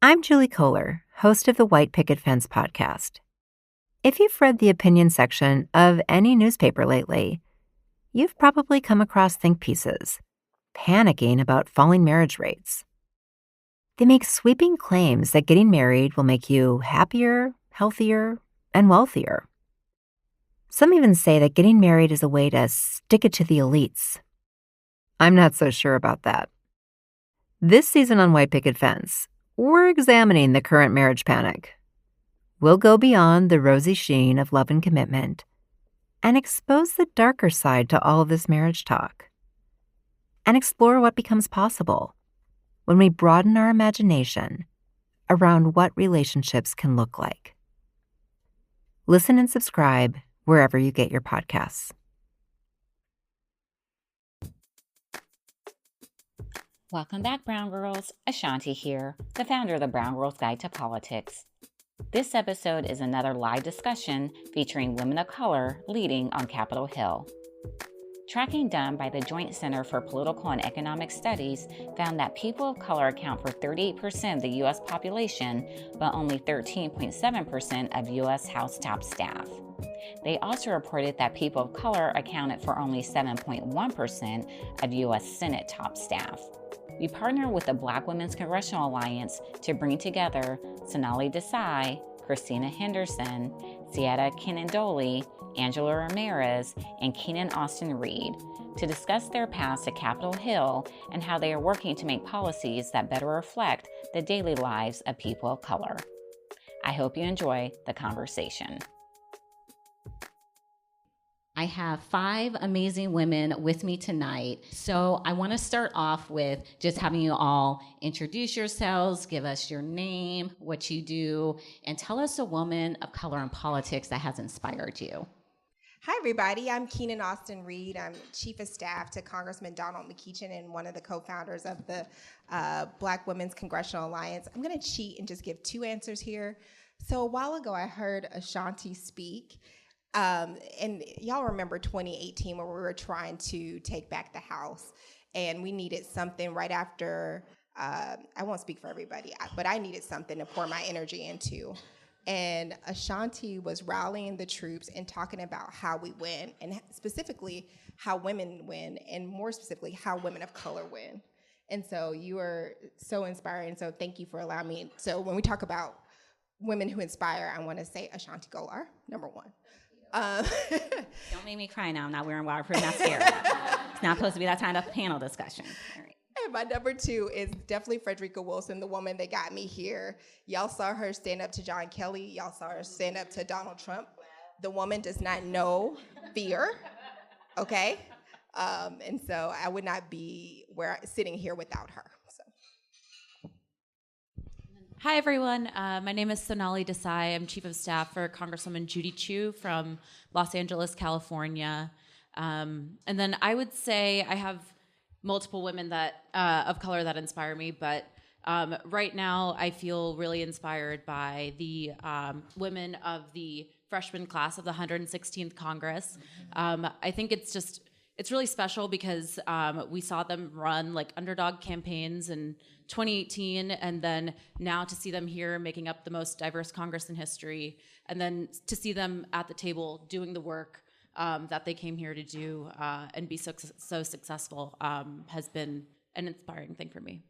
I'm Julie Kohler, host of the White Picket Fence podcast. If you've read the opinion section of any newspaper lately, you've probably come across think pieces panicking about falling marriage rates. They make sweeping claims that getting married will make you happier, healthier, and wealthier. Some even say that getting married is a way to stick it to the elites. I'm not so sure about that. This season on White Picket Fence, we're examining the current marriage panic. We'll go beyond the rosy sheen of love and commitment and expose the darker side to all of this marriage talk and explore what becomes possible when we broaden our imagination around what relationships can look like. Listen and subscribe wherever you get your podcasts. Welcome back, Brown Girls. Ashanti here, the founder of the Brown Girls Guide to Politics. This episode is another live discussion featuring women of color leading on Capitol Hill. Tracking done by the Joint Center for Political and Economic Studies found that people of color account for 38% of the U.S. population, but only 13.7% of U.S. House top staff. They also reported that people of color accounted for only 7.1% of U.S. Senate top staff. We partner with the Black Women's Congressional Alliance to bring together Sonali Desai, Christina Henderson, Cietta Kiandoli, Angela Ramirez, and Keenan Austin Reed to discuss their paths to Capitol Hill and how they are working to make policies that better reflect the daily lives of people of color. I hope you enjoy the conversation. I have 5 amazing women with me tonight. So I want to start off with just having you all introduce yourselves, give us your name, what you do, and tell us a woman of color in politics that has inspired you. Hi, everybody. I'm Keenan Austin Reed. I'm Chief of Staff to Congressman Donald McEachin and one of the co-founders of the Black Women's Congressional Alliance. I'm going to cheat and just give 2 answers here. So a while ago, I heard Ashanti speak. And y'all remember 2018 where we were trying to take back the House, and we needed something right after, I won't speak for everybody, but I needed something to pour my energy into. And Ashanti was rallying the troops and talking about how we win, and specifically how women win, and more specifically how women of color win. And so you are so inspiring, so thank you for allowing me. So when we talk about women who inspire, I want to say Ashanti Golar, number 1. Don't make me cry now. I'm not wearing waterproof mascara. It's not supposed to be that kind of panel discussion. All right. And my number 2 is definitely Frederica Wilson, the woman that got me here. Y'all saw her stand up to John Kelly. Y'all saw her stand up to Donald Trump. The woman does not know fear, okay? And so I would not be sitting here without her. So. Hi, everyone. My name is Sonali Desai. I'm Chief of Staff for Congresswoman Judy Chu from Los Angeles, California. And then I would say I have multiple women that of color that inspire me, but right now I feel really inspired by the women of the freshman class of the 116th Congress. I think it's really special because we saw them run like underdog campaigns in 2018, and then now to see them here making up the most diverse Congress in history, and then to see them at the table doing the work that they came here to do and be so successful has been an inspiring thing for me.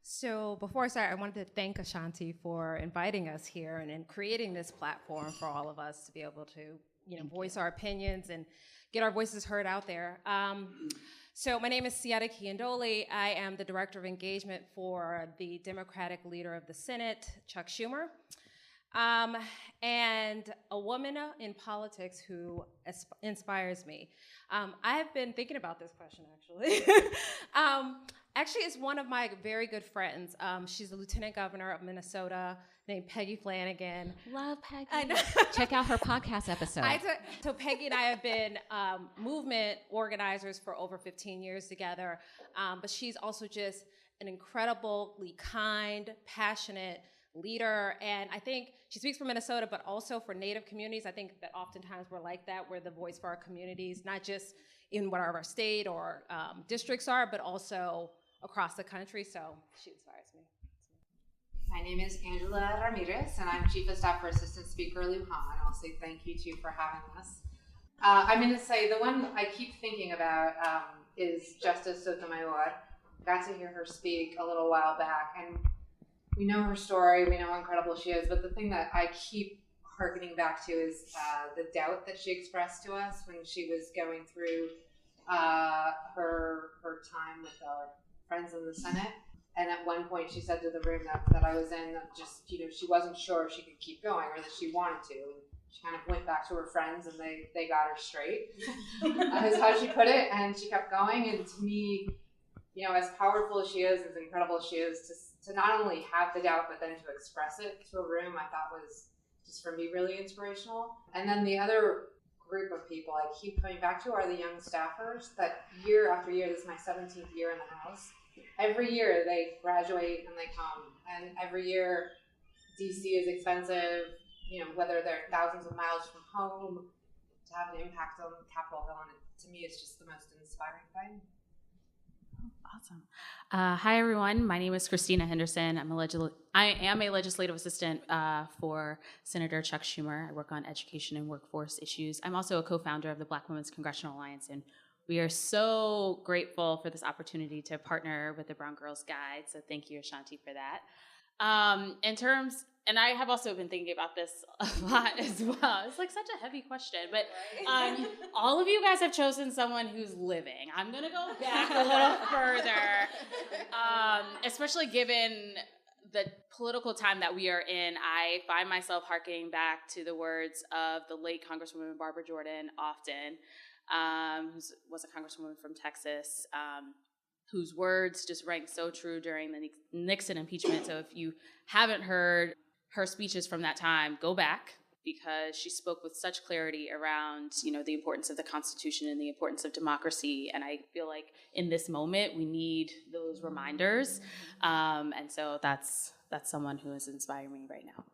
So before I start, I wanted to thank Ashanti for inviting us here and creating this platform for all of us to be able to voice our opinions and get our voices heard out there. So my name is Cietta Kiandoli. I am the Director of Engagement for the Democratic Leader of the Senate, Chuck Schumer. And a woman in politics who inspires me. I have been thinking about this question, actually. Actually, it's one of my very good friends. She's the Lieutenant Governor of Minnesota, named Peggy Flanagan. Love Peggy. Check out her podcast episode. So Peggy and I have been movement organizers for over 15 years together, but she's also just an incredibly kind, passionate leader, and I think she speaks for Minnesota, but also for Native communities. I think that oftentimes we're like that. We're the voice for our communities, not just in whatever our state or districts are, but also across the country, so she inspires me. Hi, My name is Angela Ramirez, and I'm Chief of Staff for Assistant Speaker Lujan. I'll say thank you, too, for having us. I'm going to say the one I keep thinking about is Justice Sotomayor. Got to hear her speak a little while back, and we know her story, we know how incredible she is, but the thing that I keep harkening back to is the doubt that she expressed to us when she was going through her time with our friends in the Senate. And at one point she said to the room that I was in, just, she wasn't sure if she could keep going or that she wanted to. And she kind of went back to her friends and they got her straight. Is how she put it. And she kept going. And to me, as powerful as she is, as incredible as she is, to not only have the doubt, but then to express it to a room, I thought was just for me really inspirational. And then the other group of people I keep coming back to are the young staffers that year after year, this is my 17th year in the House. Every year they graduate and they come, and every year DC is expensive, whether they're thousands of miles from home, to have an impact on Capitol Hill, and to me it's just the most inspiring thing. Awesome. Hi, everyone. My name is Christina Henderson. I am a legislative assistant for Senator Chuck Schumer. I work on education and workforce issues. I'm also a co-founder of the Black Women's Congressional Alliance, and we are so grateful for this opportunity to partner with the Brown Girls Guide. So thank you, Ashanti, for that. And I have also been thinking about this a lot as well. It's like such a heavy question, but all of you guys have chosen someone who's living. I'm going to go back a little further, especially given the political time that we are in. I find myself harkening back to the words of the late Congresswoman Barbara Jordan often, who was a congresswoman from Texas, whose words just rang so true during the Nixon impeachment. So if you haven't heard her speeches from that time, go back, because she spoke with such clarity around, the importance of the Constitution and the importance of democracy. And I feel like in this moment, we need those reminders. And so that's someone who is inspiring me right now.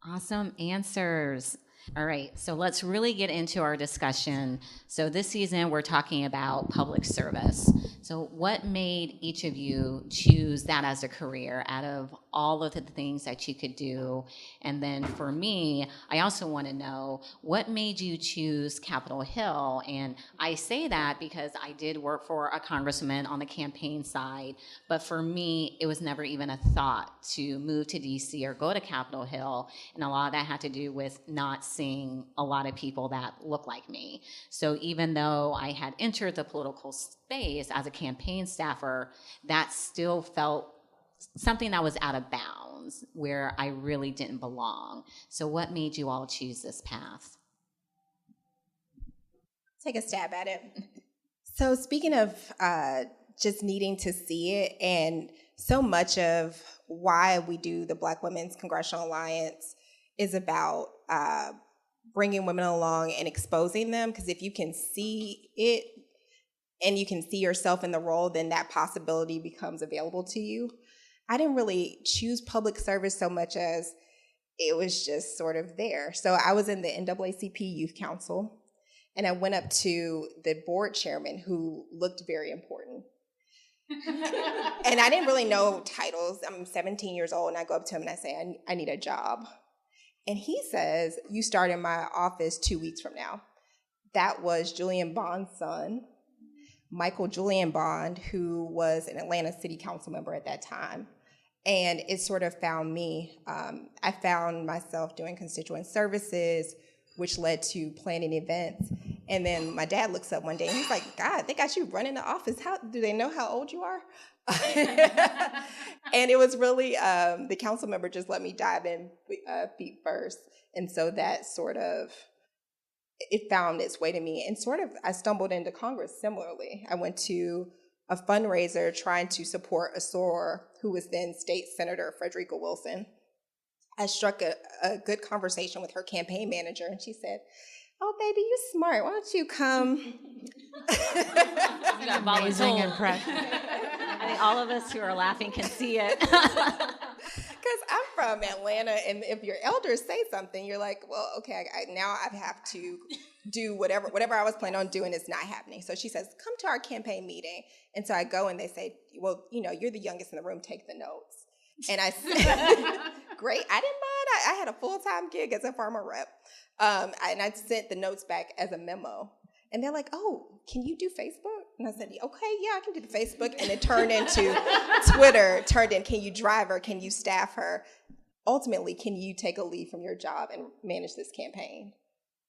Awesome answers. All right, so let's really get into our discussion. So this season, we're talking about public service. So what made each of you choose that as a career out of all of the things that you could do? And then for me, I also want to know what made you choose Capitol Hill? And I say that because I did work for a congressman on the campaign side, but for me, it was never even a thought to move to DC or go to Capitol Hill. And a lot of that had to do with not seeing a lot of people that look like me. So even though I had entered the political space as a campaign staffer, that still felt something that was out of bounds, where I really didn't belong. So what made you all choose this path? Take a stab at it. So speaking of just needing to see it, and so much of why we do the Black Women's Congressional Alliance is about bringing women along and exposing them, because if you can see it and you can see yourself in the role, then that possibility becomes available to you. I didn't really choose public service so much as it was just sort of there. So I was in the NAACP Youth Council, and I went up to the board chairman, who looked very important. And I didn't really know titles. I'm 17 years old, and I go up to him and I say, I need a job. And he says, you start in my office 2 weeks from now. That was Julian Bond's son, Michael Julian Bond, who was an Atlanta City Council member at that time. And it sort of found me. I found myself doing constituent services, which led to planning events. And then my dad looks up one day and he's like, God, they got you running the office. How do they know how old you are? And it was really, the council member just let me dive in feet first. And so that sort of, it found its way to me. And sort of, I stumbled into Congress similarly. I went to a fundraiser trying to support a soror who was then State Senator Frederica Wilson. I struck a good conversation with her campaign manager, and she said, oh, baby, you smart. Why don't you come? Amazing impression. I think all of us who are laughing can see it. Because I'm from Atlanta, and if your elders say something, you're like, well, okay, now I have to do whatever I was planning on doing is not happening. So she says, come to our campaign meeting. And so I go, and they say, well, you're the youngest in the room, take the notes. And I said, great, I didn't mind. I had a full-time gig as a farmer rep. And I sent the notes back as a memo. And they're like, oh, can you do Facebook? And I said, okay, yeah, I can do the Facebook. And it turned into Twitter, can you drive her? Can you staff her? Ultimately, can you take a leave from your job and manage this campaign?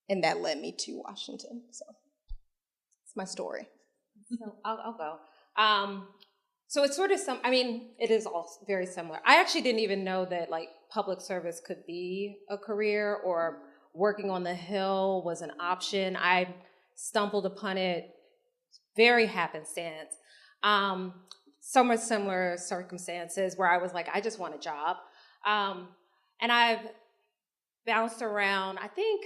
And that led me to Washington. So it's my story. So I'll go. So it's sort of it is all very similar. I actually didn't even know that like public service could be a career or working on the Hill was an option. I stumbled upon it very happenstance. Some similar circumstances where I was like, I just want a job. And I've bounced around, I think,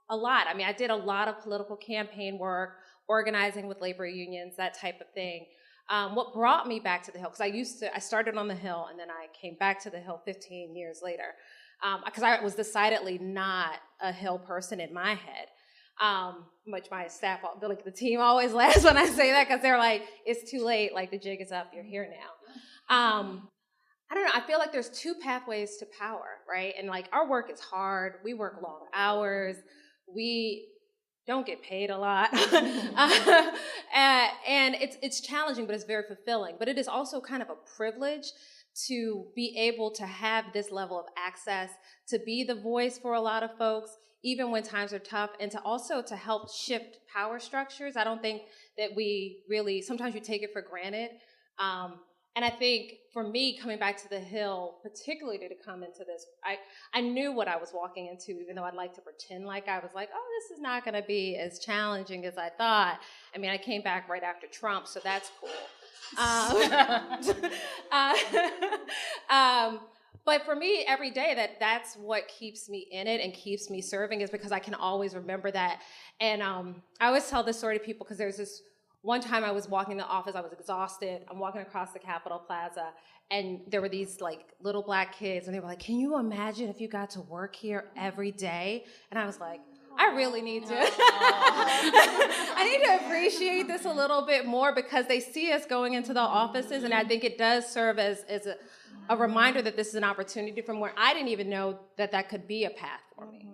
a lot. I mean, I did a lot of political campaign work, organizing with labor unions, that type of thing. What brought me back to the Hill, because I started on the Hill and then I came back to the Hill 15 years later, because I was decidedly not a Hill person in my head. Which my staff, like the team always laughs when I say that because they're like, it's too late, like the jig is up, you're here now. I don't know, I feel like there's two pathways to power, right? And like our work is hard, we work long hours, we don't get paid a lot. And it's challenging, but it's very fulfilling. But it is also kind of a privilege to be able to have this level of access, to be the voice for a lot of folks, even when times are tough, and to also to help shift power structures. I don't think that we really, sometimes you take it for granted. And I think for me, coming back to the Hill, particularly to come into this, I knew what I was walking into, even though I'd like to pretend like I was like, oh, this is not going to be as challenging as I thought. I mean, I came back right after Trump, so that's cool. But for me, every day, that's what keeps me in it and keeps me serving, is because I can always remember that. And I always tell this story to people because there's this one time I was walking in the office, I was exhausted. I'm walking across the Capitol Plaza, and there were these like little black kids, and they were like, can you imagine if you got to work here every day? And I was like, I really need to. I need to appreciate this a little bit more, because they see us going into the offices, and I think it does serve as a reminder that this is an opportunity from where I didn't even know that could be a path for me.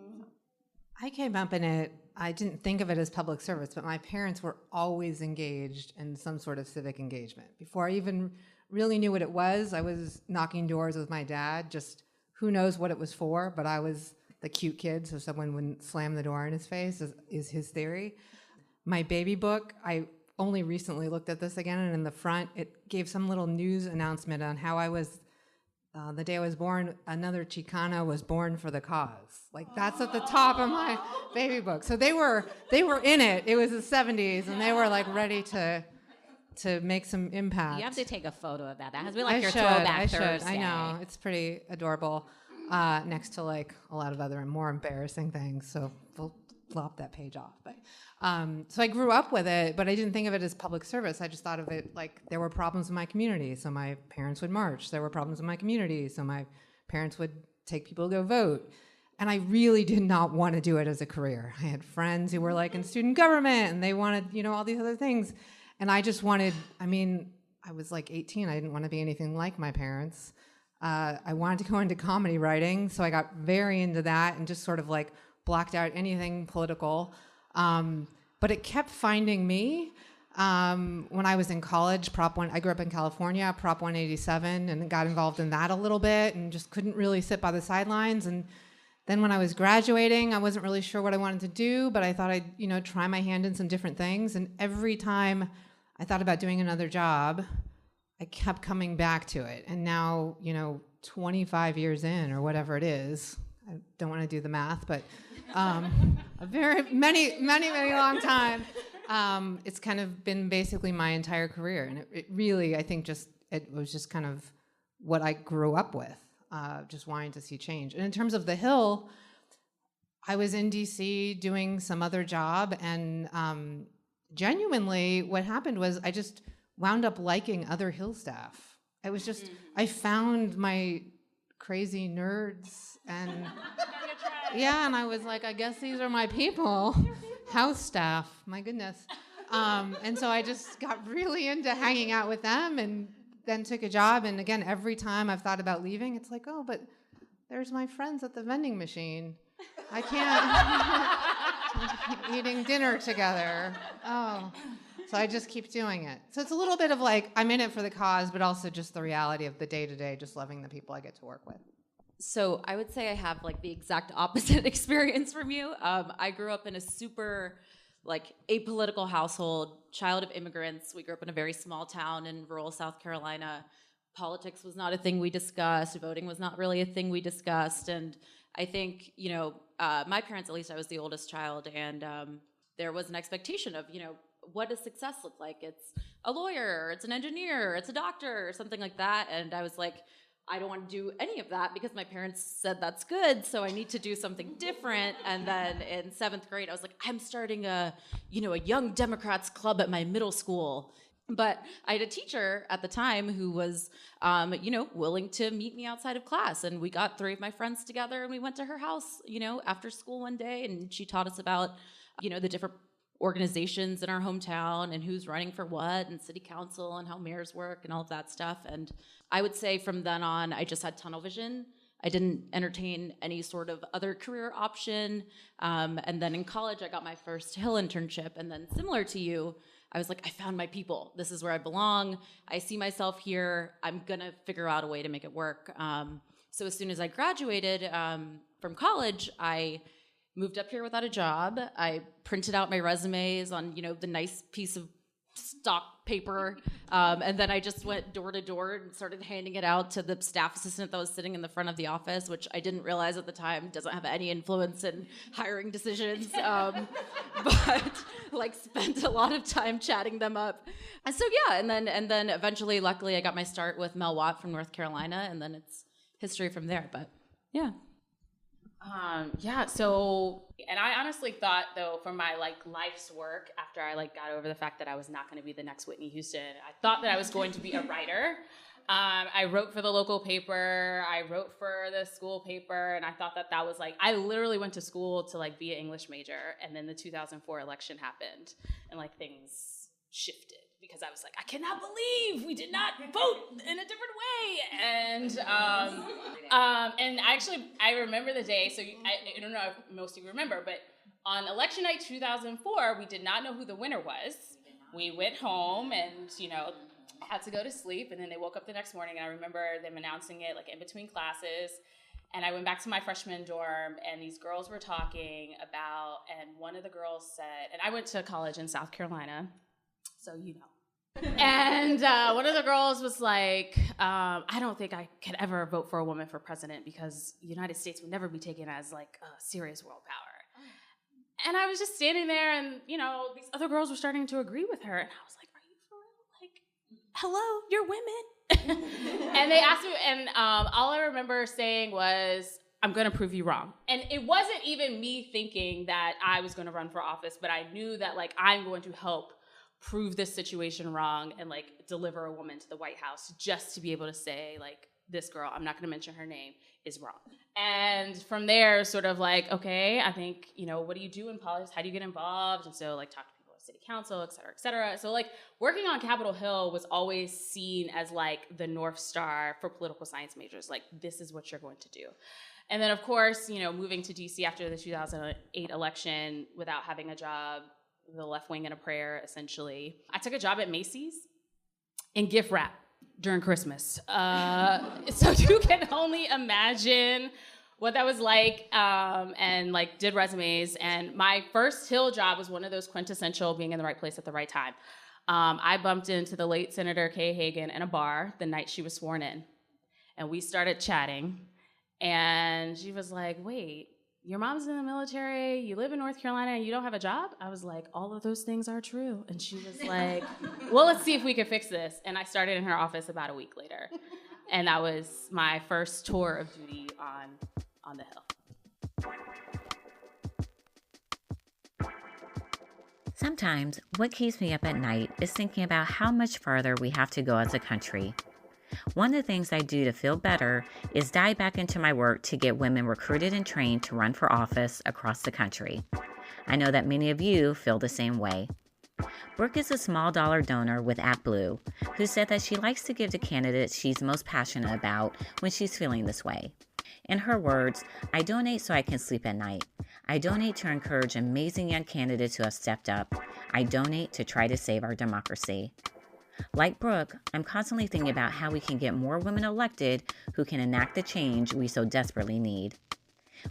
I came up in it, I didn't think of it as public service, but my parents were always engaged in some sort of civic engagement. Before I even really knew what it was, I was knocking doors with my dad, just who knows what it was for, but I was the cute kid, so someone wouldn't slam the door in his face, is his theory. My baby book, I only recently looked at this again, and in the front, it gave some little news announcement on how I was, the day I was born, another Chicana was born for the cause. Like, that's at the top of my baby book. So they were in it. It was the 70s, and they were like ready to make some impact. You have to take a photo of that. That has been like your throwback Thursday. I know, it's pretty adorable. Next to like a lot of other more embarrassing things. So we'll flop that page off. But so I grew up with it, but I didn't think of it as public service. I just thought of it like there were problems in my community, so my parents would march. There were problems in my community, so my parents would take people to go vote. And I really did not want to do it as a career. I had friends who were like in student government, and they wanted, all these other things. And I just wanted, I was like 18. I didn't want to be anything like my parents. I wanted to go into comedy writing, so I got very into that and just sort of like blocked out anything political. But it kept finding me. When I was in college, I grew up in California, Prop 187, and got involved in that a little bit and just couldn't really sit by the sidelines. And then when I was graduating, I wasn't really sure what I wanted to do, but I thought I'd, try my hand in some different things. And every time I thought about doing another job, I kept coming back to it. And now, 25 years in or whatever it is, I don't want to do the math, but a very many long time. It's kind of been basically my entire career. And it really, I think it was just kind of what I grew up with, just wanting to see change. And in terms of the Hill, I was in DC doing some other job, and genuinely what happened was I just wound up liking other Hill staff. It was just, I found my crazy nerds, and and I was like, I guess these are my people. House staff, my goodness. And so I just got really into hanging out with them and then took a job, and again, every time I've thought about leaving, it's like, oh, but there's my friends at the vending machine. I can't eating dinner together. Oh, so I just keep doing it. So it's a little bit of like, I'm in it for the cause, but also just the reality of the day-to-day, just loving the people I get to work with. So I would say I have like the exact opposite experience from you. I grew up in a super like apolitical household, child of immigrants. We grew up in a very small town in rural South Carolina. Politics was not a thing we discussed. Voting was not really a thing we discussed. And I think, my parents, at least I was the oldest child, and there was an expectation of, what does success look like? It's a lawyer, it's an engineer, it's a doctor, or something like that. And I was like, I don't want to do any of that because my parents said that's good, so I need to do something different. And then in 7th grade, I was like, I'm starting a Young Democrats club at my middle school. But I had a teacher at the time who was, willing to meet me outside of class. And we got 3 of my friends together and we went to her house, after school one day. And she taught us about, the different organizations in our hometown and who's running for what and city council and how mayors work and all of that stuff. And I would say from then on, I just had tunnel vision. I didn't entertain any sort of other career option. And then in college, I got my first Hill internship. And then similar to you, I was like, I found my people. This is where I belong. I see myself here. I'm going to figure out a way to make it work. So as soon as I graduated from college, I moved up here without a job. I printed out my resumes on, the nice piece of stock paper. And then I just went door to door and started handing it out to the staff assistant that was sitting in the front of the office, which I didn't realize at the time doesn't have any influence in hiring decisions. But spent a lot of time chatting them up. And so, yeah. And then eventually, luckily, I got my start with Mel Watt from North Carolina, and then it's history from there. But yeah. So, and I honestly thought, though, for my life's work, after I got over the fact that I was not going to be the next Whitney Houston, I thought that I was going to be a writer. I wrote for the local paper, I wrote for the school paper, and I thought that was I literally went to school to be an English major, and then the 2004 election happened, and things shifted. Because I was like, I cannot believe we did not vote in a different way. And I remember the day, so I don't know if most of you remember, but on election night 2004, we did not know who the winner was. We went home and, had to go to sleep, and then they woke up the next morning, and I remember them announcing it in between classes. And I went back to my freshman dorm, and these girls were talking about, and one of the girls said, and I went to college in South Carolina, so And one of the girls was like, I don't think I could ever vote for a woman for president because the United States would never be taken as a serious world power. And I was just standing there, and these other girls were starting to agree with her, and I was like, are you for real? Hello, you're women. And they asked me, and all I remember saying was, I'm going to prove you wrong. And it wasn't even me thinking that I was going to run for office, but I knew that I'm going to help prove this situation wrong and deliver a woman to the White House just to be able to say this girl, I'm not going to mention her name, is wrong. And from there, sort of okay, I think, what do you do in politics? How do you get involved? And so talk to people at city council, et cetera, et cetera. So working on Capitol Hill was always seen as the North Star for political science majors. This is what you're going to do. And then of course, moving to DC after the 2008 election without having a job, the left wing in a prayer, essentially. I took a job at Macy's in gift wrap during Christmas. So you can only imagine what that was like, and did resumes. And my first Hill job was one of those quintessential being in the right place at the right time. I bumped into the late Senator Kay Hagan in a bar the night she was sworn in. And we started chatting. And she was like, wait, your mom's in the military, you live in North Carolina, and you don't have a job? I was like, all of those things are true. And she was like, well, let's see if we can fix this. And I started in her office about a week later. And that was my first tour of duty on the Hill. Sometimes what keeps me up at night is thinking about how much farther we have to go as a country. One of the things I do to feel better is dive back into my work to get women recruited and trained to run for office across the country. I know that many of you feel the same way. Brooke is a small dollar donor with ActBlue, who said that she likes to give to candidates she's most passionate about when she's feeling this way. In her words, I donate so I can sleep at night. I donate to encourage amazing young candidates who have stepped up. I donate to try to save our democracy. Like Brooke, I'm constantly thinking about how we can get more women elected who can enact the change we so desperately need.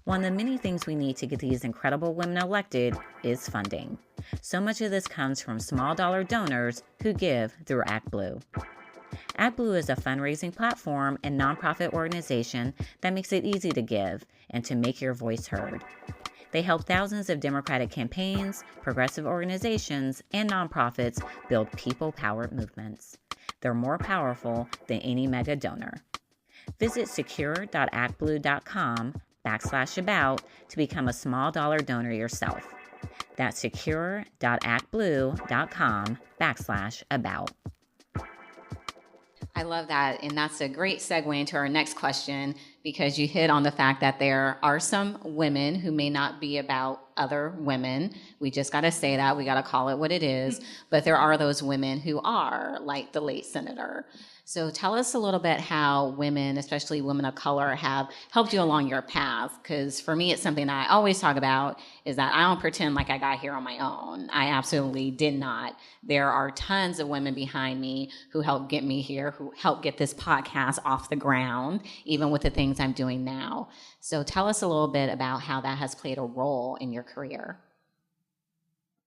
One of the many things we need to get these incredible women elected is funding. So much of this comes from small dollar donors who give through ActBlue. ActBlue is a fundraising platform and nonprofit organization that makes it easy to give and to make your voice heard. They help thousands of Democratic campaigns, progressive organizations, and nonprofits build people-powered movements. They're more powerful than any mega donor. Visit secure.actblue.com/about to become a small dollar donor yourself. That's secure.actblue.com/about. I love that, and that's a great segue into our next question, because you hit on the fact that there are some women who may not be about other women. We just got to say that. We got to call it what it is. But there are those women who are, like the late senator. So tell us a little bit how women, especially women of color, have helped you along your path. Because for me, it's something that I always talk about, is that I don't pretend like I got here on my own. I absolutely did not. There are tons of women behind me who helped get me here, who helped get this podcast off the ground, even with the things I'm doing now. So tell us a little bit about how that has played a role in your career.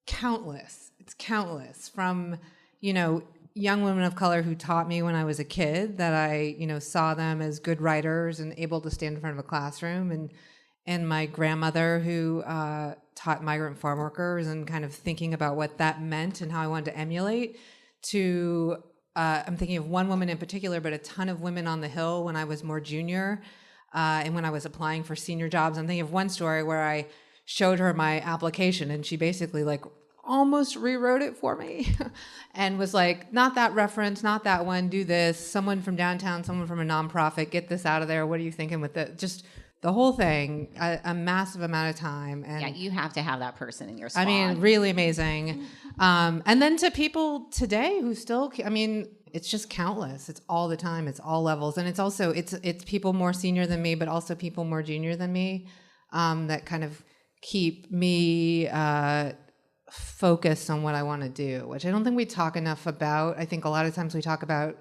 Countless. It's countless. From, young women of color who taught me when I was a kid that I, saw them as good writers and able to stand in front of a classroom, and my grandmother who taught migrant farm workers and kind of thinking about what that meant and how I wanted to emulate, to I'm thinking of one woman in particular, but a ton of women on the Hill when I was more junior and when I was applying for senior jobs. I'm thinking of one story where I showed her my application and she basically almost rewrote it for me and was like, not that reference, not that one, do this, someone from downtown, someone from a nonprofit, get this out of there, what are you thinking with it? Just the whole thing, a massive amount of time. And yeah, you have to have that person in your squad. Really amazing. And then to people today who still, it's just countless. It's all the time. It's all levels. And it's also, it's people more senior than me, but also people more junior than me that kind of keep me focused on what I want to do, which I don't think we talk enough about. I think a lot of times we talk about,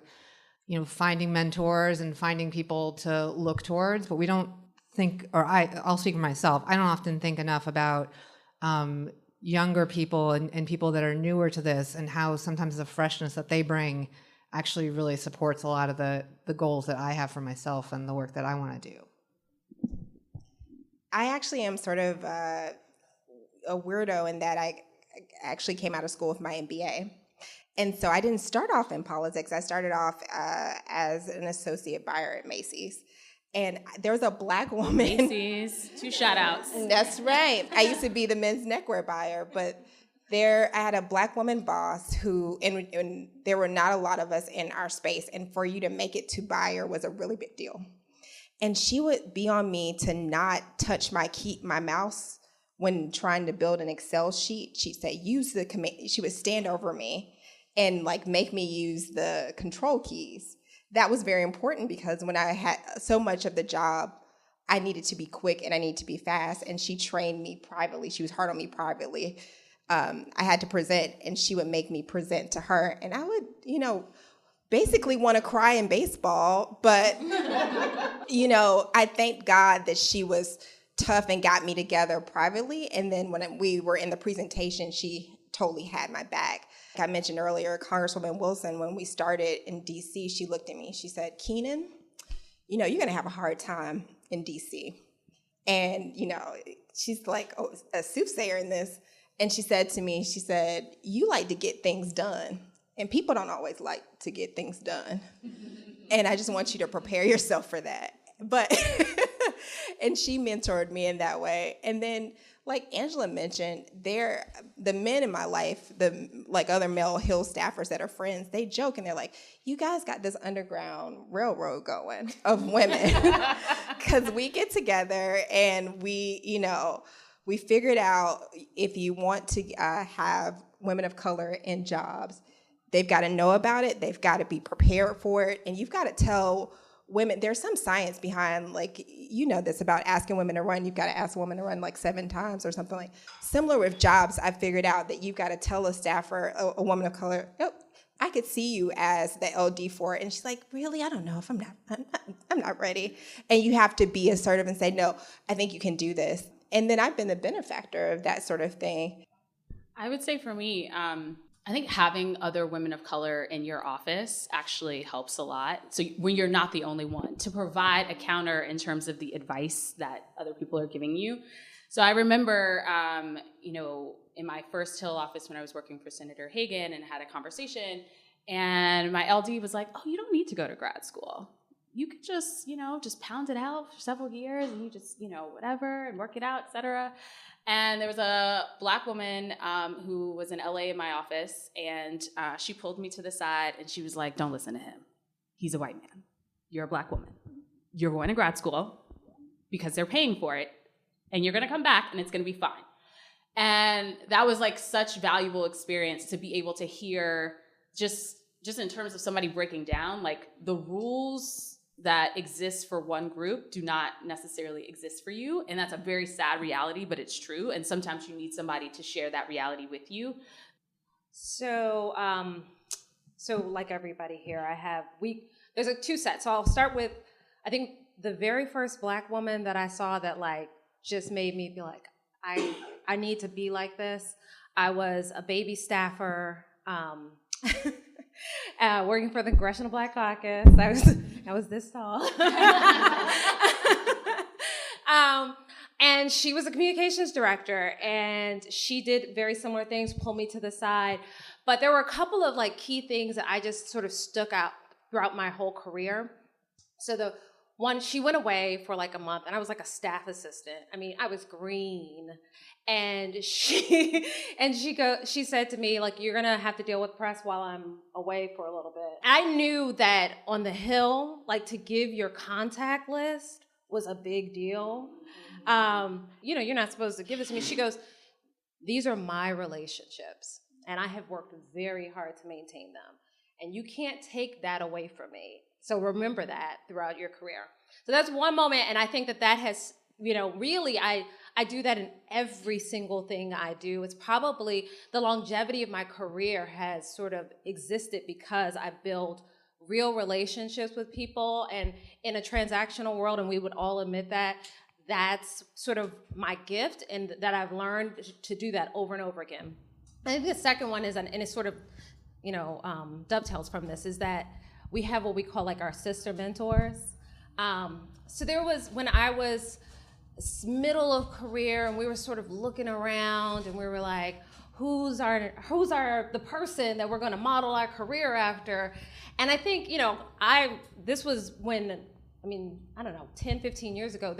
finding mentors and finding people to look towards, but we don't think, or I'll speak for myself, I don't often think enough about younger people and people that are newer to this, and how sometimes the freshness that they bring actually really supports a lot of the goals that I have for myself and the work that I want to do. I actually am sort of a weirdo in that I actually came out of school with my MBA. And so I didn't start off in politics. I started off as an associate buyer at Macy's. And there was a Black woman. Macy's, 2 shout outs. That's right. I used to be the men's neckwear buyer, but I had a Black woman boss who, and there were not a lot of us in our space. And for you to make it to buyer was a really big deal. And she would be on me to not touch my mouse when trying to build an Excel sheet. She'd say, use the command. She would stand over me and make me use the control keys. That was very important because when I had so much of the job, I needed to be quick and I needed to be fast. And she trained me privately. She was hard on me privately. I had to present, and she would make me present to her. And I would, basically want to cry in baseball. But, I thank God that she was tough and got me together privately. And then when we were in the presentation, she totally had my back. Like I mentioned earlier, Congresswoman Wilson, when we started in DC, she looked at me, she said, Keenan, you're going to have a hard time in DC. And, she's like a soothsayer in this. And she said to me, you like to get things done. And people don't always like to get things done. And I just want you to prepare yourself for that. But, and she mentored me in that way. And then, like Angela mentioned, the men in my life, other male Hill staffers that are friends, they joke and they're like, you guys got this underground railroad going of women. Because we get together and we, we figured out if you want to have women of color in jobs, they've got to know about it, they've got to be prepared for it, and you've got to tell women, there's some science behind, like, you know this about asking women to run, you've got to ask a woman to run like 7 times or something like. Similar with jobs, I figured out that you've got to tell a staffer, a woman of color, nope, I could see you as the LD for it. And she's like, really? I don't know if I'm not ready. And you have to be assertive and say, no, I think you can do this. And then I've been the benefactor of that sort of thing. I would say for me, I think having other women of color in your office actually helps a lot. So when you're not the only one, to provide a counter in terms of the advice that other people are giving you. So I remember, in my first Hill office when I was working for Senator Hagan and had a conversation, and my LD was like, oh, you don't need to go to grad school. You could just pound it out for several years and you just, whatever, and work it out, et cetera. And there was a Black woman who was in LA in my office, and she pulled me to the side and she was like, don't listen to him. He's a white man. You're a Black woman. You're going to grad school because they're paying for it, and you're going to come back and it's going to be fine. And that was like such valuable experience to be able to hear just in terms of somebody breaking down, like the rules that exist for one group do not necessarily exist for you. And that's a very sad reality, but it's true. And sometimes you need somebody to share that reality with you. So like everybody here, there's 2 sets. So I'll start with, I think the very first Black woman that I saw that like just made me feel like I need to be like this. I was a baby staffer, working for the Congressional Black Caucus. I was this tall. And she was a communications director, and she did very similar things, pull me to the side. But there were a couple of like key things that I just sort of stuck out throughout my whole career. So the one, she went away for like a month, and I was like a staff assistant. I mean, I was green. And she said to me, like, you're gonna have to deal with press while I'm away for a little bit. I knew that on the Hill, like, to give your contact list was a big deal. You're not supposed to give it to me. She goes, these are my relationships, and I have worked very hard to maintain them. And you can't take that away from me. So remember that throughout your career. So that's one moment, and I think that has, really, I do that in every single thing I do. It's probably the longevity of my career has sort of existed because I've built real relationships with people, and in a transactional world, and we would all admit that, that's sort of my gift, and that I've learned to do that over and over again. I think the second one is, and it sort of, dovetails from this, is that we have what we call like our sister mentors. So there was, when I was middle of career, and we were sort of looking around, and we were like, who's the person that we're going to model our career after? And I think, this was when, 10, 15 years ago,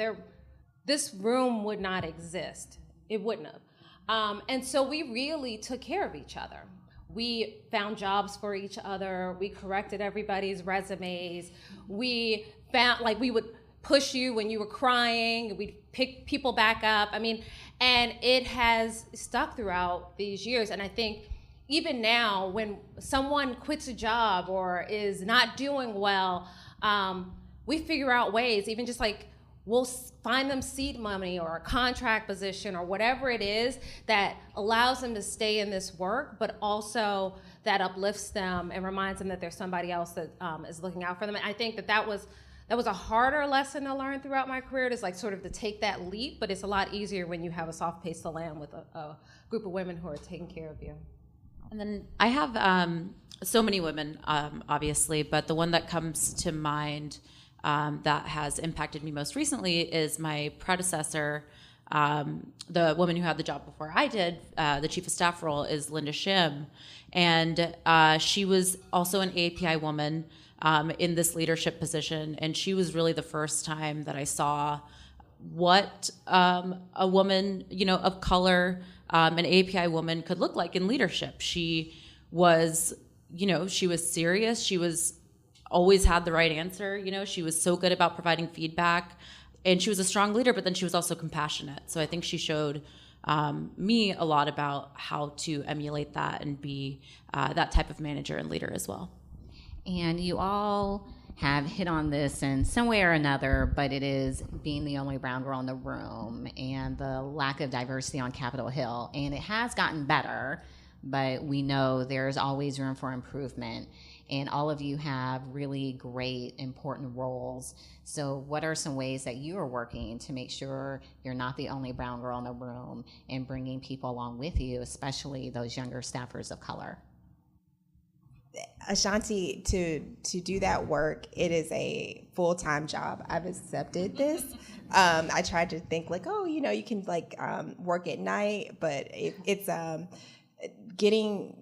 this room would not exist. It wouldn't have. And so we really took care of each other. We found jobs for each other. We corrected everybody's resumes. We found, we would push you when you were crying. We'd pick people back up. And it has stuck throughout these years. And I think even now, when someone quits a job or is not doing well, we figure out ways, even just like, we'll find them seed money or a contract position or whatever it is that allows them to stay in this work, but also that uplifts them and reminds them that there's somebody else that is looking out for them. And I think that was a harder lesson to learn throughout my career, is like sort of to take that leap, but it's a lot easier when you have a soft place to land with a group of women who are taking care of you. And then I have so many women, obviously, but the one that comes to mind that has impacted me most recently is my predecessor, the woman who had the job before I did, the chief of staff role, is Linda Shim. And she was also an API woman in this leadership position. And she was really the first time that I saw what a woman, of color, an API woman could look like in leadership. She was, she was serious. She was always had the right answer. She was so good about providing feedback. and she was a strong leader, but then she was also compassionate. So I think she showed me a lot about how to emulate that and be that type of manager and leader as well. And you all have hit on this in some way or another, but it is being the only brown girl in the room and the lack of diversity on Capitol Hill. And it has gotten better, but we know there's always room for improvement. And all of you have really great, important roles. So what are some ways that you are working to make sure you're not the only brown girl in the room and bringing people along with you, especially those younger staffers of color? Ashanti, to do that work, it is a full-time job. I've accepted this. I tried to think like, oh, you can like work at night, but it's getting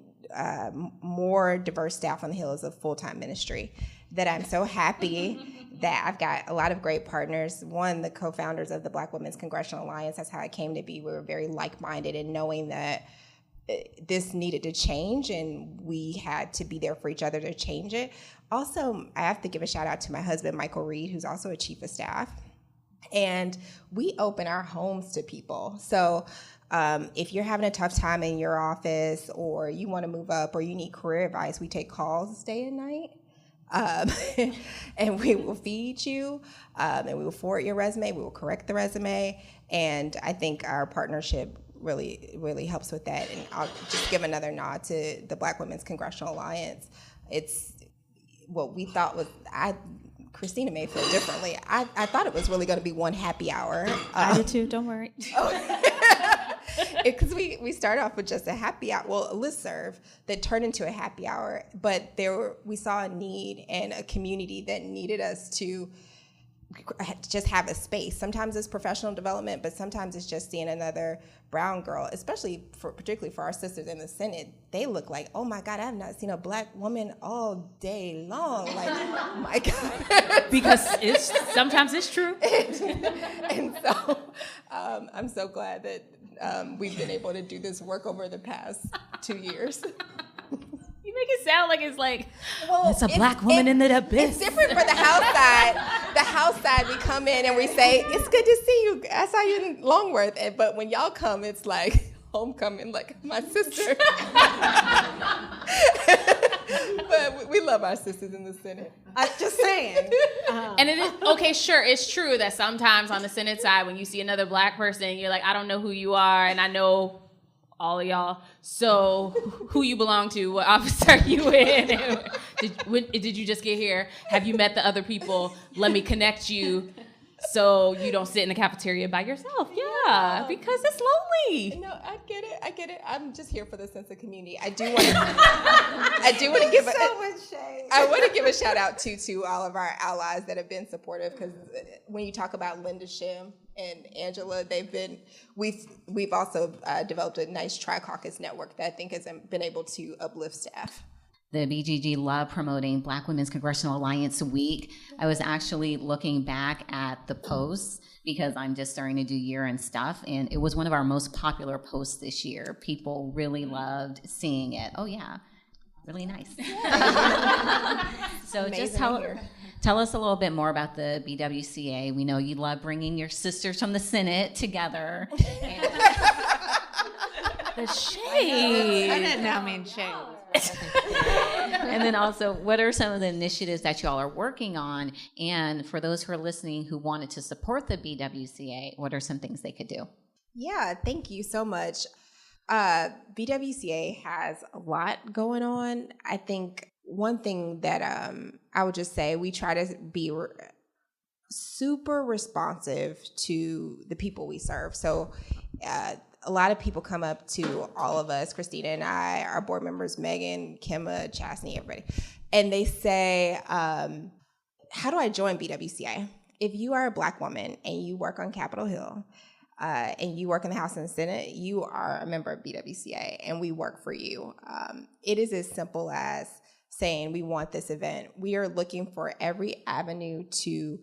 more diverse staff on the Hill is a full-time ministry that I'm so happy that I've got a lot of great partners. One, the co-founders of the Black Women's Congressional Alliance, that's how it came to be. We were very like-minded in knowing that this needed to change and we had to be there for each other to change it. Also, I have to give a shout out to my husband, Michael Reed, who's also a chief of staff. And we open our homes to people. So if you're having a tough time in your office or you want to move up or you need career advice, we take calls day and night. And we will feed you, and we will forward your resume, we will correct the resume. And I think our partnership really helps with that. And I'll just give another nod to the Black Women's Congressional Alliance. It's what we thought was, Christina may feel differently. I thought it was really going to be one happy hour. I did too, don't worry. Because we started off with just a happy hour, a listserv that turned into a happy hour, but we saw a need and a community that needed us to just have a space. Sometimes it's professional development, but sometimes it's just seeing another brown girl, particularly for our sisters in the Senate. They look like, oh my God, I have not seen a Black woman all day long. Like, oh my God. Because sometimes it's true. And so I'm so glad that we've been able to do this work over the past 2 years. You make it sound like it's like, it's a Black woman in the abyss. It's different for the House side. The House side, we come in and we say, it's good to see you. I saw you in Longworth. But when y'all come, it's like homecoming, like my sister. But we love our sisters in the Senate. I'm just saying. And it is, okay, sure, it's true that sometimes on the Senate side, when you see another Black person, you're like, I don't know who you are, and I know all of y'all. So who you belong to? What office are you in? Did you just get here? Have you met the other people? Let me connect you so you don't sit in the cafeteria by yourself. Yeah, because it's lonely. No, I get it. I'm just here for the sense of community. I do want to give so much shade. I want to give a shout out to all of our allies that have been supportive, because when you talk about Linda Shim and Angela, we've also developed a nice tri-caucus network that I think has been able to uplift staff. The BGG love promoting Black Women's Congressional Alliance Week. I was actually looking back at the posts because I'm just starting to do year-end stuff, and it was one of our most popular posts this year. People really loved seeing it. Oh yeah, really nice. So just tell us a little bit more about the BWCA. We know you love bringing your sisters from the Senate together. The shade. Senate now means shade. And then also, what are some of the initiatives that you all are working on? And for those who are listening who wanted to support the BWCA, what are some things they could do? Yeah, thank you so much. BWCA has a lot going on. I think one thing that I would just say, we try to be super responsive to the people we serve. So a lot of people come up to all of us, Christina and I, our board members, Megan, Kimma, Chastney, everybody, and they say, how do I join BWCA? If you are a Black woman and you work on Capitol Hill and you work in the House and the Senate, you are a member of BWCA and we work for you. It is as simple as saying we want this event. We are looking for every avenue to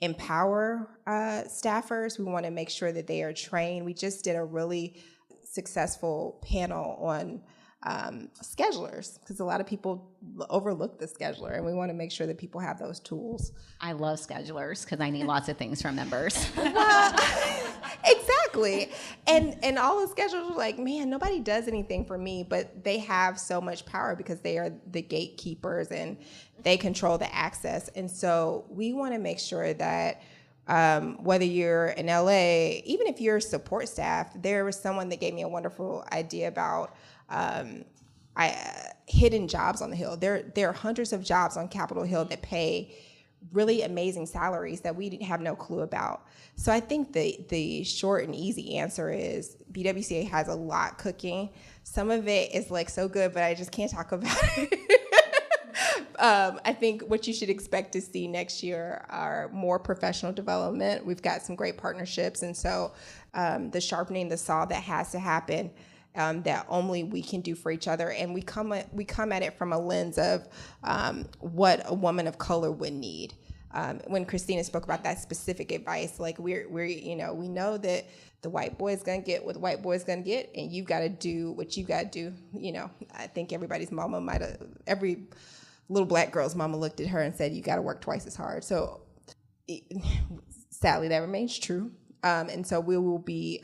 empower staffers. We want to make sure that they are trained. We just did a really successful panel on schedulers, because a lot of people overlook the scheduler, and we want to make sure that people have those tools. I love schedulers because I need lots of things from members. Well, exactly. And all the schedulers are like, man, nobody does anything for me, but they have so much power because they are the gatekeepers and they control the access. And so we want to make sure that whether you're in LA, even if you're support staff, there was someone that gave me a wonderful idea about hidden jobs on the Hill. There are hundreds of jobs on Capitol Hill that pay really amazing salaries that we have no clue about. So I think the short and easy answer is BWCA has a lot cooking. Some of it is like so good, but I just can't talk about it. I think what you should expect to see next year are more professional development. We've got some great partnerships, and so the sharpening the saw that has to happen, that only we can do for each other, and we come at it from a lens of what a woman of color would need. When Christina spoke about that specific advice, like we know that the white boy is gonna get what the white boy is gonna get, and you've got to do what you got to do. I think every little black girl's mama looked at her and said, you got to work twice as hard. So sadly, that remains true. And so we will be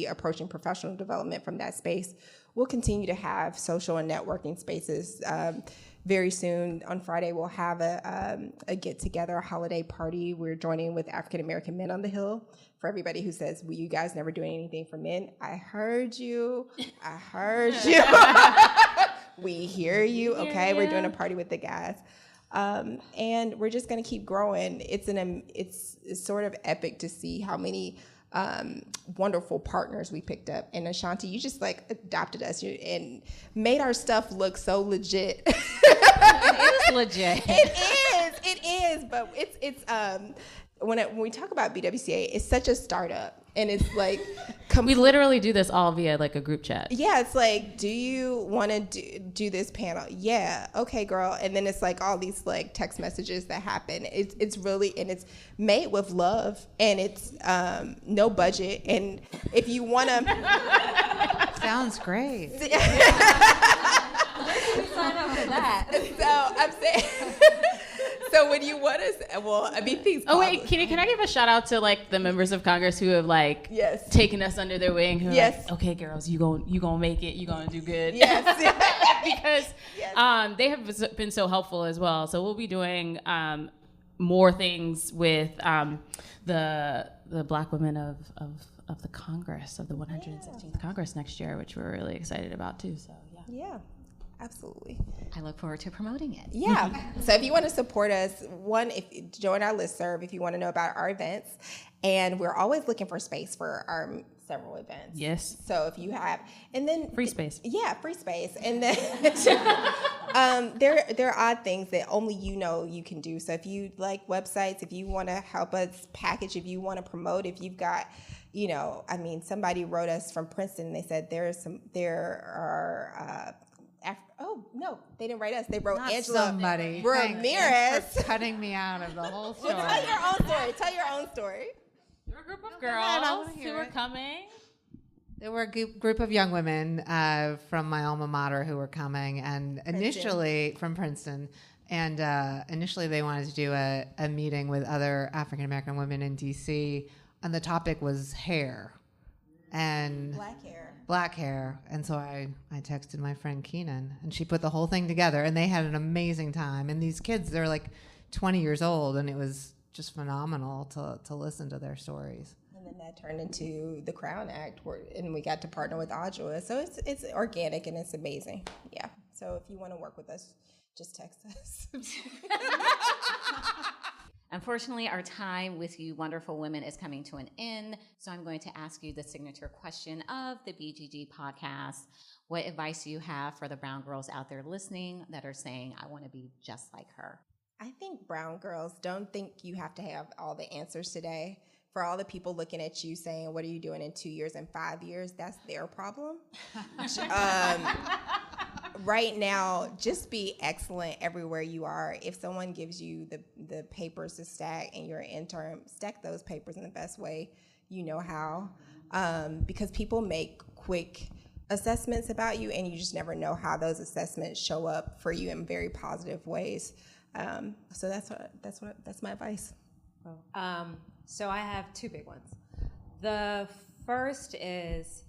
approaching professional development from that space. We'll continue to have social and networking spaces. Very soon on Friday, we'll have a get-together, a holiday party. We're joining with African American men on the Hill. For everybody who says, well, you guys never doing anything for men, I heard you. We hear you, okay? We're doing a party with the guys. And we're just gonna keep growing. It's sort of epic to see how many wonderful partners we picked up. And Ashanti, you just like adopted us and made our stuff look so legit. It is legit. It is, but it's when we talk about BWCA, it's such a startup, and it's like we literally do this all via like a group chat. Yeah, it's like, do you want to do this panel? Yeah, okay, girl. And then it's like all these like text messages that happen. It's really, and it's made with love, and it's no budget. And if you want to, sounds great. Sign up for that. So I'm saying. So when you want to, things. Oh wait, can I give a shout out to like the members of Congress who have like taken us under their wing? Who are like, okay, girls, you gonna make it. You gonna do good. Yes. Because they have been so helpful as well. So we'll be doing more things with the Black women of the Congress, of the 116th Congress next year, which we're really excited about too. So yeah. Absolutely. I look forward to promoting it. Yeah. So if you want to support us, join our listserv if you want to know about our events. And we're always looking for space for our several events. Yes. So if you have, and then free space. Yeah, free space. And then there are odd things that only you can do. So if you like websites, if you want to help us package, if you want to promote, if you've got, somebody wrote us from Princeton and they said there are no, they didn't write us. They wrote Angela Ramirez. For cutting me out of the whole story. Well, tell your own story. There were a group of girls who were coming. There were a group of young women from my alma mater who were coming, and initially from Princeton. And initially they wanted to do a meeting with other African American women in D.C. and the topic was hair. And black hair. And so I texted my friend Keenan, and she put the whole thing together, and they had an amazing time. And these kids, they're like 20 years old, and it was just phenomenal to listen to their stories. And then that turned into the Crown Act, and we got to partner with Audra. So it's organic and it's amazing. Yeah. So if you want to work with us, just text us. Unfortunately, our time with you wonderful women is coming to an end, so I'm going to ask you the signature question of the BGG podcast. What advice do you have for the brown girls out there listening that are saying, I want to be just like her? I think brown girls, don't think you have to have all the answers today. For all the people looking at you saying, what are you doing in 2 years and 5 years? That's their problem. Right now, just be excellent everywhere you are. If someone gives you the papers to stack and you're an intern, stack those papers in the best way you know how. Because people make quick assessments about you, and you just never know how those assessments show up for you in very positive ways. So that's my advice. So I have two big ones. The first is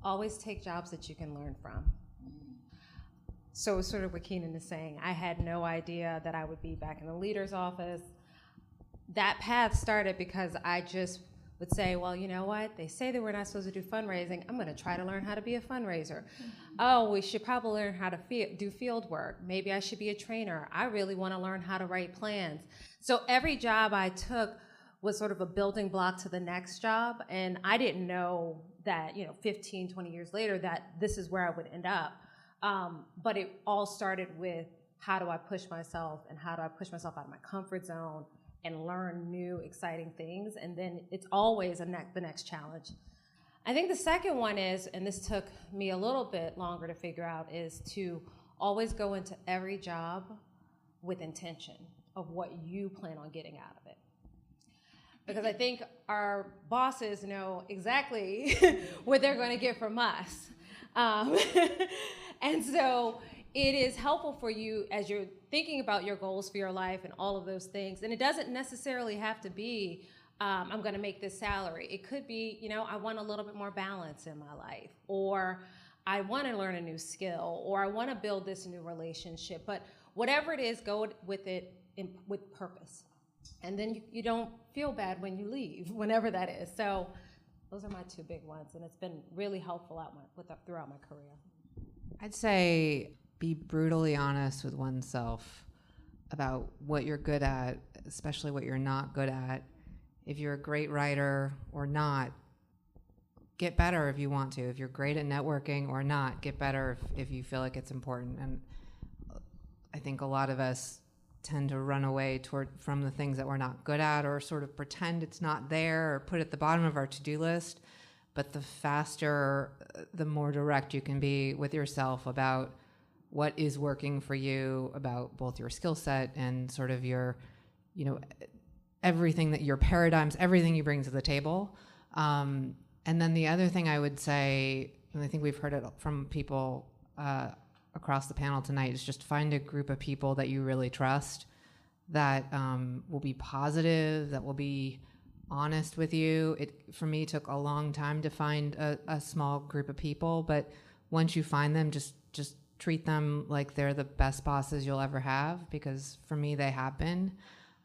always take jobs that you can learn from. So sort of what Keenan is saying, I had no idea that I would be back in the leader's office. That path started because I just would say, well, you know what? They say that we're not supposed to do fundraising. I'm going to try to learn how to be a fundraiser. Oh, we should probably learn how to do field work. Maybe I should be a trainer. I really want to learn how to write plans. So every job I took was sort of a building block to the next job. And I didn't know that, 15, 20 years later, that this is where I would end up. But it all started with how do I push myself and how do I push myself out of my comfort zone and learn new, exciting things. And then it's always the next challenge. I think the second one is, and this took me a little bit longer to figure out, is to always go into every job with intention of what you plan on getting out of it. Because I think our bosses know exactly what they're going to get from us. And so it is helpful for you as you're thinking about your goals for your life and all of those things. And it doesn't necessarily have to be, I'm going to make this salary. It could be, I want a little bit more balance in my life, or I want to learn a new skill, or I want to build this new relationship. But whatever it is, go with it with purpose. And then you don't feel bad when you leave, whenever that is. So those are my two big ones, and it's been really helpful throughout my career. I'd say be brutally honest with oneself about what you're good at, especially what you're not good at. If you're a great writer or not, get better if you want to. If you're great at networking or not, get better if you feel like it's important. And I think a lot of us tend to run away from the things that we're not good at, or sort of pretend it's not there, or put it at the bottom of our to-do list. But the faster, the more direct you can be with yourself about what is working for you, about both your skill set and sort of your, everything that your paradigms, everything you bring to the table. And then the other thing I would say, and I think we've heard it from people across the panel tonight, is just find a group of people that you really trust, that will be positive, that will be honest with you. It, for me, took a long time to find a small group of people, but once you find them, just treat them like they're the best bosses you'll ever have, because for me, they have been.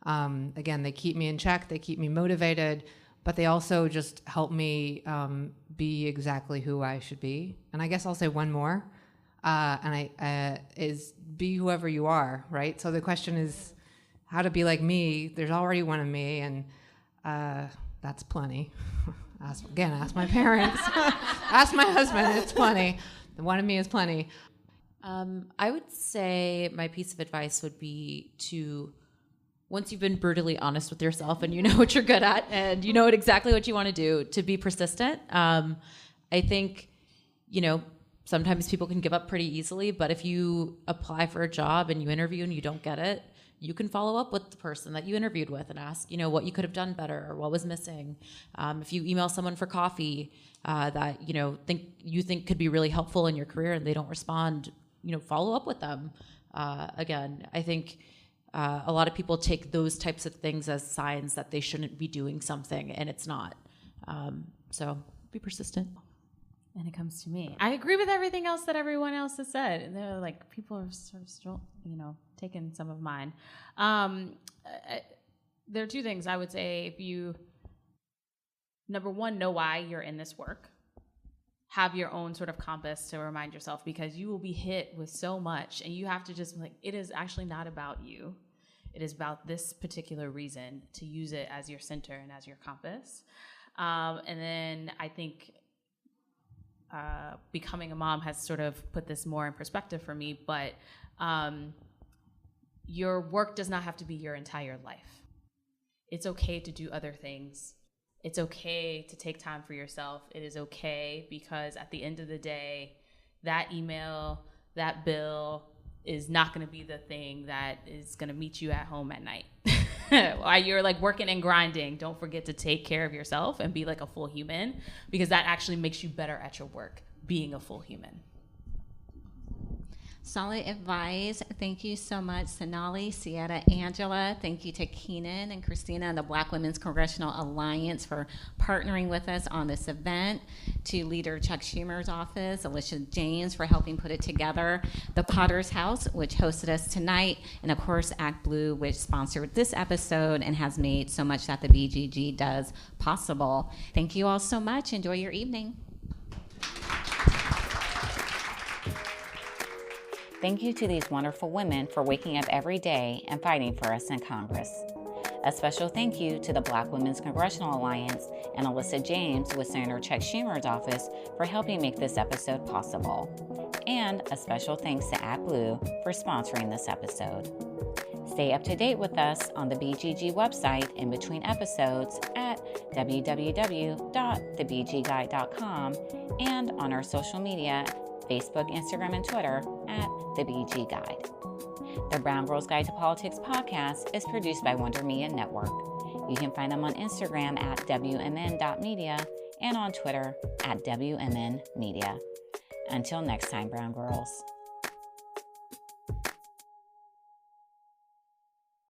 Again, they keep me in check, they keep me motivated, but they also just help me be exactly who I should be. And I guess I'll say one more, is be whoever you are, right? So the question is how to be like me. There's already one of me, and that's plenty. Ask my parents, ask my husband, it's plenty. The one of me is plenty. I would say my piece of advice would be to, once you've been brutally honest with yourself and you know what you're good at and you know exactly what you want to do, to be persistent. I think, sometimes people can give up pretty easily, but if you apply for a job and you interview and you don't get it, you can follow up with the person that you interviewed with and ask, what you could have done better or what was missing. If you email someone for coffee that, think could be really helpful in your career and they don't respond, follow up with them. Again, I think a lot of people take those types of things as signs that they shouldn't be doing something, and it's not. So be persistent. And it comes to me. I agree with everything else that everyone else has said. And they're like, people are sort of still, taking some of mine. There are two things I would say. If you, number one, know why you're in this work. Have your own sort of compass to remind yourself, because you will be hit with so much and you have to just it is actually not about you. It is about this particular reason, to use it as your center and as your compass. And then I think becoming a mom has sort of put this more in perspective for me, but your work does not have to be your entire life. It's okay to do other things. It's okay to take time for yourself. It is okay, because at the end of the day, that email, that bill is not going to be the thing that is going to meet you at home at night. While you're working and grinding, don't forget to take care of yourself and be like a full human, because that actually makes you better at your work. being a full human. Solid advice. Thank you so much, Sonali, Cietta, Angela. Thank you to Keenan and Christina and the Black Women's Congressional Alliance for partnering with us on this event. To Leader Chuck Schumer's office, Alicia James for helping put it together. The Potter's House, which hosted us tonight. And of course, Act Blue, which sponsored this episode and has made so much that the BGG does possible. Thank you all so much. Enjoy your evening. Thank you to these wonderful women for waking up every day and fighting for us in Congress. A special thank you to the Black Women's Congressional Alliance and Alyssa James with Senator Chuck Schumer's office for helping make this episode possible. And a special thanks to ActBlue for sponsoring this episode. Stay up to date with us on the BGG website in between episodes at www.thebgguide.com and on our social media, Facebook, Instagram, and Twitter at The BG Guide. The Brown Girls Guide to Politics podcast is produced by Wonder Media Network. You can find them on Instagram at WMN.media and on Twitter at WMN Media. Until next time, Brown Girls.